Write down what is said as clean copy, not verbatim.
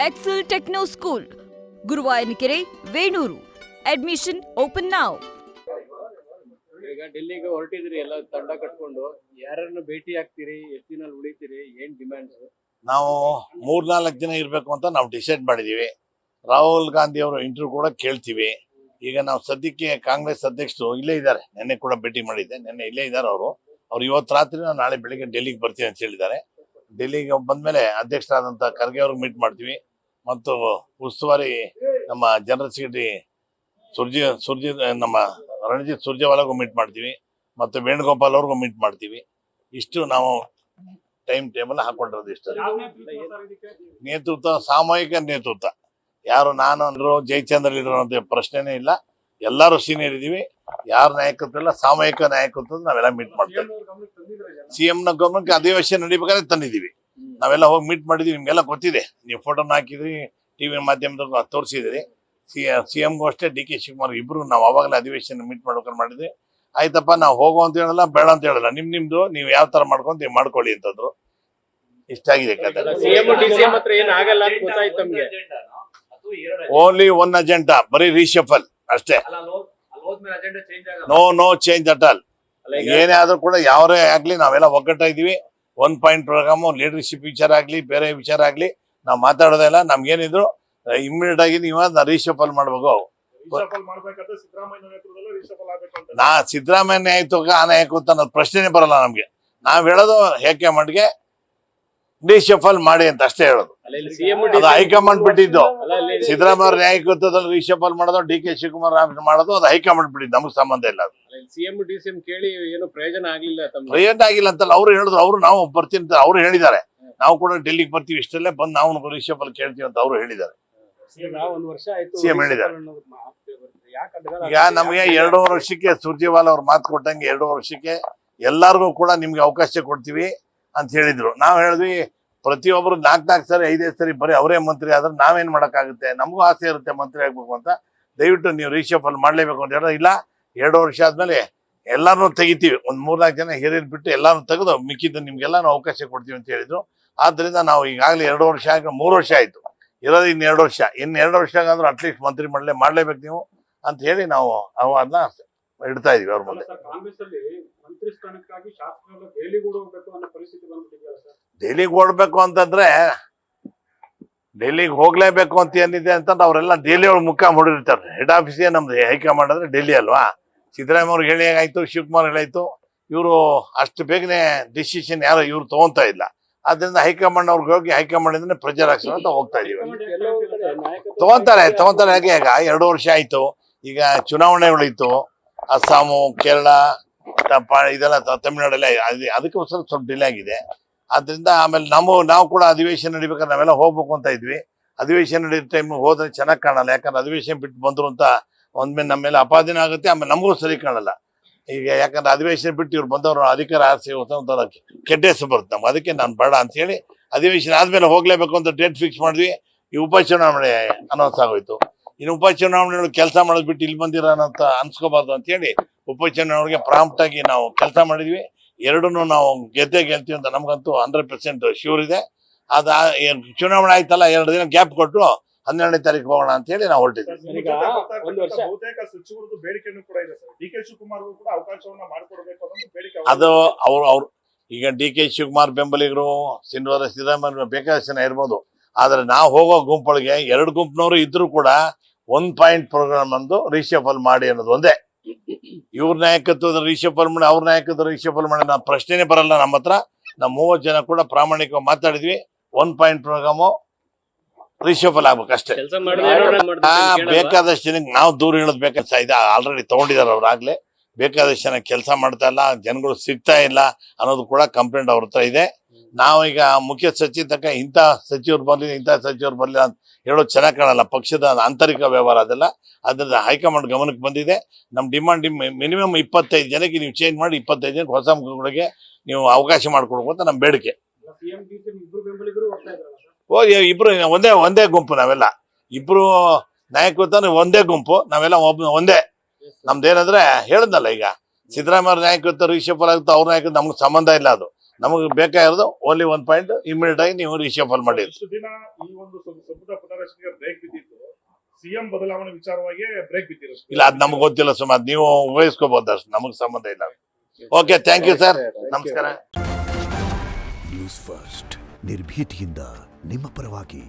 Excel Techno School, Guruvayanakere, Venur. Admission open now. ಈಗ ಡೆಲ್ಲಿಗೆ ಹೊರಟಿದ್ರಿ ಎಲ್ಲ ತಂಡ ಕಟ್ಕೊಂಡು ಯಾರನ್ನು ಭೇಟಿ ಆಗ್ತೀರಿ, ಎಷ್ಟು ದಿನ ಉಳಿತೀರಿ, ಏನ್ ಡಿಮ್ಯಾಂಡ್ಸ್? ನಾವು 3-4 ದಿನ ಇರಬೇಕು ಅಂತ ನಾವು ಡಿಸೈಡ್ ಮಾಡಿದೀವಿ. ರಾಹುಲ್ ಗಾಂಧಿ ಅವರ ಇಂಟರ್ವ್ಯೂ ಕೂಡ ಕೇಳ್ತೀವಿ. ಈಗ ನಾವು ಸದ್ಯಕ್ಕೆ ಕಾಂಗ್ರೆಸ್ ಅಧ್ಯಕ್ಷರು ಇಲ್ಲೇ ಇದ್ದಾರೆ, ನೆನ್ನೆ ಕೂಡ ಭೇಟಿ ಮಾಡಿದ್ದೆ, ನೆನ್ನೆ ಇಲ್ಲೇ ಇದ್ದಾರೆ ಅವ್ರು ಇವತ್ತು ರಾತ್ರಿ ನಾಳೆ ಬೆಳಿಗ್ಗೆ ಡೆಲ್ಲಿಗೆ ಬರ್ತೀವಿ ಅಂತ ಹೇಳಿದ್ದಾರೆ. ಡೆಲ್ಲಿಗೆ ಬಂದ್ಮೇಲೆ ಅಧ್ಯಕ್ಷರಾದಂತ ಖರ್ಗೆ ಅವ್ರಿಗೆ ಮೀಟ್ ಮಾಡ್ತೀವಿ ಮತ್ತು ಉಸ್ತುವಾರಿ ನಮ್ಮ ಜನರಲ್ ಸೆಕ್ರೆಟರಿ ನಮ್ಮ ರಣಜಿತ್ ಸುರ್ಜೇವಾಲಾಗೂ ಮೀಟ್ ಮಾಡ್ತೀವಿ ಮತ್ತು ವೇಣುಗೋಪಾಲ್ ಅವ್ರಿಗೂ ಮೀಟ್ ಮಾಡ್ತೀವಿ. ಇಷ್ಟು ನಾವು ಟೈಮ್ ಟೇಬಲ್ ಹಾಕೊಂಡಿರೋದು. ಇಷ್ಟ ನೇತೃತ್ವ, ಸಾಮೂಹಿಕ ನೇತೃತ್ವ. ಯಾರು ನಾನು ಅಂದ್ರು ಜಯಚಂದ್ರ ಲೀಡರ್ ಅಂತ ಪ್ರಶ್ನೆನೇ ಇಲ್ಲ. ಎಲ್ಲರೂ ಸೀನಿಯರ್ ಇದೀವಿ. ಯಾರ ನಾಯಕತ್ವ ಇಲ್ಲ, ಸಾಮೂಹಿಕ ನಾಯಕತ್ವ ನಾವೆಲ್ಲ ಮೀಟ್ ಮಾಡ್ತೇವೆ. ಸಿಎಂ ನ ಗಮನಕ್ಕೆ ಅಧಿವೇಶನ ನಡಿಬೇಕಾದ್ರೆ ತಂದಿದೀವಿ. ನಾವೆಲ್ಲ ಹೋಗಿ ಮೀಟ್ ಮಾಡಿದೀವಿ. ನಿಮ್ಗೆಲ್ಲ ಗೊತ್ತಿದೆ, ನೀವು ಫೋಟೋನ ಹಾಕಿದ್ರಿ, ಟಿವಿ ಮಾಧ್ಯಮದಾಗ ತೋರಿಸಿದ್ರಿ. ಸಿಎಂಗೂ ಅಷ್ಟೇ, ಡಿ ಕೆ ಶಿವಕುಮಾರ್ ಇಬ್ರು ನಾವು ಅವಾಗಲೇ ಅಧಿವೇಶನ ಮೀಟ್ ಮಾಡ್ಕೊಂಡು ಮಾಡಿದ್ವಿ. ಆಯ್ತಪ್ಪ, ನಾವು ಹೋಗೋ ಅಂತ ಹೇಳಲ್ಲ, ಬೇಡ ಅಂತ ಹೇಳಲ್ಲ, ನಿಮ್ದು ನೀವು ಯಾವ ತರ ಮಾಡ್ಕೊಂತ ಮಾಡ್ಕೊಳ್ಳಿ ಅಂತಂದ್ರು. ಇಷ್ಟಾಗಿದೆ ಕತೆ. ಓನ್ಲಿ ಒನ್ ಅಜೆಂಡಾ, ಬರೀ ರೀಶಫಲ್ ಅಷ್ಟೇ. No change at all. ಏನೇ ಆದ್ರೂ ಕೂಡ ಯಾವರೇ ಆಗ್ಲಿ ನಾವೆಲ್ಲ ಒಗ್ಗಟ್ಟಾಗಿದ್ದೀವಿ. 1 ಪಾಯಿಂಟ್ ಪ್ರೋಗ್ರಾಮ್, ಲೀಡರ್ಶಿಪ್ ವಿಚಾರ ಆಗ್ಲಿ, ಬೇರೆ ವಿಚಾರ ಆಗ್ಲಿ ನಾವು ಮಾತಾಡೋದೇ ಇಲ್ಲ. ನಮ್ಗೇನಿದ್ರು ಇಮ್ಮಿಡಿಯೇಟ್ ಆಗಿ ನೀವು ರೀಶಫಲ್ ಮಾಡ್ಬೇಕು. ಸಿದ್ದರಾಮಯ್ಯ ಆಯ್ತು ಆ ನಾಯಕ ಅನ್ನೋದು ಪ್ರಶ್ನೆನೇ ಬರಲ್ಲ ನಮ್ಗೆ. ನಾವ್ ಹೇಳೋದು ಹೇಕೆ ಮಟ್ಗೆ ರೀಶಫಲ್ ಮಾಡಿ ಅಂತ ಅಷ್ಟೇ ಹೇಳೋದು. ಅದು ಹೈಕಮಾಂಡ್ ಬಿಟ್ಟಿದ್ದು. ಸಿದ್ದರಾಮಯ್ಯ ನ್ಯಾಯಕತ್ವದಲ್ಲಿ ರೀಶಫಲ್ ಮಾಡೋದು, ಡಿ ಕೆ ಶಿವಕುಮಾರ್ ಮಾಡೋದು, ಅದು ಹೈಕಮಾಂಡ್ ಬಿಟ್ಟಿದ್ದು, ನಮಗ್ ಸಂಬಂಧ ಇಲ್ಲ. ಸಿಎಂ ಡಿಸಿಎಂ ಕೇಳಿ ಏನು ಪ್ರಯೋಜನ ಆಗಿಲ್ಲ ಅಂತಲ್ಲ ಅವ್ರು ಹೇಳಿದ್ರು. ಅವ್ರು ನಾವು ಬರ್ತೀನಿ ಅಂತ ಅವ್ರು ಹೇಳಿದ್ದಾರೆ. ನಾವು ಕೂಡ ಡೆಲ್ಲಿಗೆ ಬರ್ತೀವಿ, ಇಷ್ಟಲ್ಲೇ ಬಂದು ನಾವು ರೀಶಫಲ್ ಕೇಳ್ತೀವಿ ಅಂತ ಅವ್ರು ಹೇಳಿದ್ದಾರೆ. ಸಿಎಂ ಹೇಳಿದ್ದಾರೆ. ಈಗ ನಮ್ಗೆ 2.5 ವರ್ಷಕ್ಕೆ ಸುರ್ಜೇವಾಲಾ ಅವ್ರು ಮಾತು ಕೊಟ್ಟಂಗೆ 2.5 ವರ್ಷಕ್ಕೆ ಎಲ್ಲಾರ್ಗು ಕೂಡ ನಿಮ್ಗೆ ಅವಕಾಶ ಕೊಡ್ತೀವಿ ಅಂತ ಹೇಳಿದ್ರು. ನಾವ್ ಹೇಳಿದ್ವಿ, ಪ್ರತಿಯೊಬ್ರು 4 ಸರಿ 5 ಸರಿ ಬರೀ ಅವರೇ ಮಂತ್ರಿ ಆದ್ರೆ ನಾವೇನ್ ಮಾಡಕ್ಕಾಗುತ್ತೆ, ನಮಗೂ ಆಸೆ ಇರುತ್ತೆ ಮಂತ್ರಿ ಆಗ್ಬೇಕು ಅಂತ. ದಯವಿಟ್ಟು ನೀವು ರೀಶಫಲ್ ಮಾಡ್ಲೇಬೇಕು ಅಂತ ಹೇಳಿದ್ರೆ, ಇಲ್ಲ 2 ವರ್ಷ ಆದ್ಮೇಲೆ ಎಲ್ಲಾರು ತೆಗಿತೀವಿ, 3-4 ಜನ ಹಿರಿಯರ್ ಬಿಟ್ಟು ಎಲ್ಲಾರು ತೆಗೆದು ಮಿಕ್ಕಿದ್ದು ನಿಮ್ಗೆಲ್ಲಾನು ಅವಕಾಶ ಕೊಡ್ತೀವಿ ಅಂತ ಹೇಳಿದ್ರು. ಆದ್ರಿಂದ ನಾವು ಈಗಾಗಲೇ 2 ವರ್ಷ ಆಗಿ 3 ವರ್ಷ ಆಯ್ತು, ಇರೋದು ಇನ್ನು 2 ವರ್ಷ. ಇನ್ನು 2 ವರ್ಷ ಆದ್ರೂ ಅಟ್ಲೀಸ್ಟ್ ಮಂತ್ರಿ ಮಾಡ್ಲೇಬೇಕು ನೀವು ಅಂತ ಹೇಳಿ ನಾವು ಅವನ್ನ ಇಡ್ತಾ ಇದೀವಿ ಅವ್ರ ಮುಂದೆ. ಡೆಲ್ಲಿಗೆ ಓಡ್ಬೇಕು ಅಂತಂದ್ರೆ ಡೆಲ್ಲಿಗೆ ಹೋಗ್ಲೇಬೇಕು ಅಂತ ಏನಿದೆ ಅಂತಂದ್ರೆ ಅವರೆಲ್ಲ ಡೆಲ್ಲಿ ಒಳಗೆ ಮುಖ ಮುಡಿರ್ತಾರೆ. ಹೆಡ್ ಆಫೀಸೇ ನಮ್ದು ಹೈಕಮಾಂಡ್ ಅಂದ್ರೆ ಡೆಲ್ಲಿ ಅಲ್ವಾ. ಸಿದ್ದರಾಮಯ್ಯ ಅವ್ರಿಗೆ ಹೇಳಿ ಆಯ್ತು, ಶಿವಕುಮಾರ್ ಹೇಳಾಯ್ತು, ಇವರು ಅಷ್ಟು ಬೇಗನೆ ಡಿಸಿಷನ್ ಯಾರು ಇವ್ರು ತಗೊಂತಾ ಇಲ್ಲ. ಆದ್ರಿಂದ ಹೈಕಮಾಂಡ್ ಅವ್ರಿಗೆ ಹೋಗಿ ಹೈಕಮಾಂಡ್ ಇಂದ ಪ್ರೆಜರ್ ಹಾಕ್ಸೋಣ ಅಂತ ಹೋಗ್ತಾ ಇದೀವಿ. ತಗೊಂತಾರೆ ಹೇಗೆ. ಈಗ 2 ವರ್ಷ ಆಯ್ತು. ಈಗ ಚುನಾವಣೆ ಉಳಿತು, ಅಸ್ಸಾಮು, ಕೇರಳ, ಇದೆಲ್ಲ ತಮಿಳುನಾಡೆಲ್ಲ, ಅದಕ್ಕೋಸ್ಕರ ಸ್ವಲ್ಪ ಡಿಲೇ ಆಗಿದೆ. ಆದ್ರಿಂದ ಆಮೇಲೆ ನಾವು ಕೂಡ ಅಧಿವೇಶನ ನಡಿಬೇಕಾದ್ರೆ ನಾವೆಲ್ಲ ಹೋಗ್ಬೇಕು ಅಂತ ಇದ್ವಿ. ಅಧಿವೇಶನ ನಡೀೋ ಟೈಮ್ ಹೋದ್ರೆ ಚೆನ್ನಾಗಿ ಕಾಣಲ್ಲ. ಯಾಕಂದ್ರೆ ಅಧಿವೇಶನ ಬಿಟ್ಟು ಬಂದ್ರು ಅಂತ ಒಂದ್ಮೇಲೆ ನಮ್ಮ ಮೇಲೆ ಅಪಾದನೆ ಆಗುತ್ತೆ, ಆಮೇಲೆ ನಮಗೂ ಸರಿ ಕಾಣಲ್ಲ. ಈಗ ಯಾಕಂದ್ರೆ ಅಧಿವೇಶನ ಬಿಟ್ಟು ಇವ್ರು ಬಂದವರು ಅಧಿಕಾರ ಆರಿಸಿ ಒಂಥರ ಕೆಟ್ಟ ಹೆಸರು ಬರುತ್ತೆ ನಮ್ಗೆ. ಅದಕ್ಕೆ ನಾನು ಬೇಡ ಅಂತ ಹೇಳಿ ಅಧಿವೇಶನ ಆದ್ಮೇಲೆ ಹೋಗ್ಲೇಬೇಕು ಅಂತ ಡೇಟ್ ಫಿಕ್ಸ್ ಮಾಡಿದ್ವಿ. ಈ ಉಪಚುನಾವಣೆ ಅನೌನ್ಸ್ ಆಗೋಯ್ತು. ಇನ್ನು ಉಪಚುನಾವಣೆ ಕೆಲಸ ಮಾಡೋದ್ ಬಿಟ್ಟು ಇಲ್ಲಿ ಬಂದಿರೋಂತ ಅನ್ಸ್ಕೋಬಾರ್ದು ಅಂತ ಹೇಳಿ ಉಪಚುನಾವಣೆಗೆ ಪ್ರಾಂಪ್ಟ್ ಆಗಿ ನಾವು ಕೆಲಸ ಮಾಡಿದ್ವಿ. ಎರಡನ್ನೂ ನಾವು ಗೆಲ್ತೀವಿ ಅಂತ ನಮ್ಗಂತೂ 100% ಶ್ಯೂರ್ ಇದೆ. ಚುನಾವಣೆ ಆಯ್ತಲ್ಲ, 2 ದಿನ ಗ್ಯಾಪ್ ಕೊಟ್ಟು 12ನೇ ತಾರೀಕು ಹೋಗೋಣ ಅಂತ ಹೇಳಿ ನಾವು ಹೊರಟಿದ್ವಿ. ಅದು ಅವ್ರು ಈಗ ಡಿ ಕೆ ಶಿವಕುಮಾರ್ ಬೆಂಬಲಿಗರು, ಸಿದ್ದರಾಮಯ್ಯ ಬೇಕಾದಷ್ಟು ಜನ ಇರ್ಬೋದು. ಆದ್ರೆ ನಾವು ಹೋಗೋ ಗುಂಪೊಳಗೆ 2 ಗುಂಪಿನವರು ಇದ್ರು ಕೂಡ 1 ಪಾಯಿಂಟ್ ಪ್ರೋಗ್ರಾಮ್ ಅಂದು ರೀಶಫಲ್ ಮಾಡಿ ಅನ್ನೋದು ಒಂದೇ. ಇವ್ರ ನಾಯಕತ್ವದ ರೀಶಫಲ್ ಮಾಡಿ, ಅವ್ರ ನಾಯಕತ್ವದ ರೀಶಫಲ್ ಮಾಡಿ ನಾವು ಪ್ರಶ್ನೆನೇ ಬರಲ್ಲ ನಮ್ಮ ಹತ್ರ. ನಾವು 30 ಜನ ಕೂಡ ಪ್ರಾಮಾಣಿಕವಾಗಿ ಮಾತಾಡಿದ್ವಿ. 1 ಪಾಯಿಂಟ್ ಪ್ರೋಗ್ರಾಮು ರೀಶಫಲ್ ಆಗ್ಬೇಕು ಅಷ್ಟೇ. ಬೇಕಾದಷ್ಟು ಜನಕ್ಕೆ ನಾವು ದೂರ ಹೇಳೋದು ಬೇಕಾದ ಆಲ್ರೆಡಿ ತಗೊಂಡಿದ್ದಾರೆ ಅವ್ರಾಗ್ಲೇ. ಬೇಕಾದಷ್ಟು ಜನ ಕೆಲಸ ಮಾಡ್ತಾ ಇಲ್ಲ, ಜನಗಳು ಸಿಗ್ತಾ ಇಲ್ಲ ಅನ್ನೋದು ಕೂಡ ಕಂಪ್ಲೇಂಟ್ ಅವ್ರ ಹತ್ರ ಇದೆ. ನಾವೀಗ ಮುಖ್ಯ ಸಚಿವ ತನಕ ಇಂಥ ಸಚಿವರು ಬರ್ಲಿ ಅಂತ ಹೇಳೋದು ಚೆನ್ನಾಗಿ ಕಾಣಲ್ಲ. ಪಕ್ಷದ ಆಂತರಿಕ ವ್ಯವಹಾರ ಅದೆಲ್ಲ. ಅದ್ರಿಂದ ಹೈಕಮಾಂಡ್ ಗಮನಕ್ಕೆ ಬಂದಿದೆ. ನಮ್ಮ ಡಿಮಾಂಡ್ ಮಿನಿಮಮ್ 25 ಜನಕ್ಕೆ ನೀವು ಚೇಂಜ್ ಮಾಡಿ 25 ಜನಕ್ಕೆ ಹೊಸ ಮುಖಗಳಿಗೆ ನೀವು ಅವಕಾಶ ಮಾಡ್ಕೊಡ್ಬೇಕು ಅಂತ ನಮ್ಮ ಬೇಡಿಕೆ. ಇಬ್ರು ಒಂದೇ ಗುಂಪು, ನಾವೆಲ್ಲ ಇಬ್ರು ನಾಯಕತ್ವ ಒಂದೇ ಗುಂಪು, ನಾವೆಲ್ಲ ಒಂದೇ. ನಮ್ದೇನಂದ್ರೆ ಹೇಳದ್ನಲ್ಲ, ಈಗ ಸಿದ್ದರಾಮಯ್ಯ ನಾಯಕತ್ವ ರೀಶಫಲ್ ಆಗುತ್ತೆ, ಅವ್ರ ನಾಯಕತ್ವ ನಮ್ಗೆ ಸಂಬಂಧ ಇಲ್ಲ. ಅದು ನಮಗೆ ಬೇಕಾಗಿರೋದು ಓನ್ಲಿ 1 ಪಾಯಿಂಟ್ ಇಮಿಡಿಯೇಟ್ ಆಗಿ ನೀವು ರಿಶಫಲ್ ಮಾಡಿ. ಇಷ್ಟು ದಿನ ಈ ಒಂದು ಸಂಪುಟ ಪುನರಚನೆಗೆ ಬ್ರೇಕ್ ಬಿದ್ದಿತ್ತು, ಸಿಎಂ ಬದಲಾವಣೆ ವಿಚಾರವಾಗಿ ಬ್ರೇಕ್ ಬಿದ್ದಿರೋ ಇಲ್ಲ, ಅದು ನಮ್ಗೆ ಗೊತ್ತಿಲ್ಲ ಸುಮಾರು, ನೀವು ಉಪಯೋಗಿಸ್ಕೋಬಹುದು ಅಷ್ಟು, ನಮಗೆ ಸಂಬಂಧ ಇಲ್ಲ. ಓಕೆ, ಥ್ಯಾಂಕ್ ಯು ಸರ್, ನಮಸ್ಕಾರ. ನ್ಯೂಸ್ ಫಸ್ಟ್ ನಿರ್ಭೀತಿಯಿಂದ ನಿಮ್ಮ ಪರವಾಗಿ.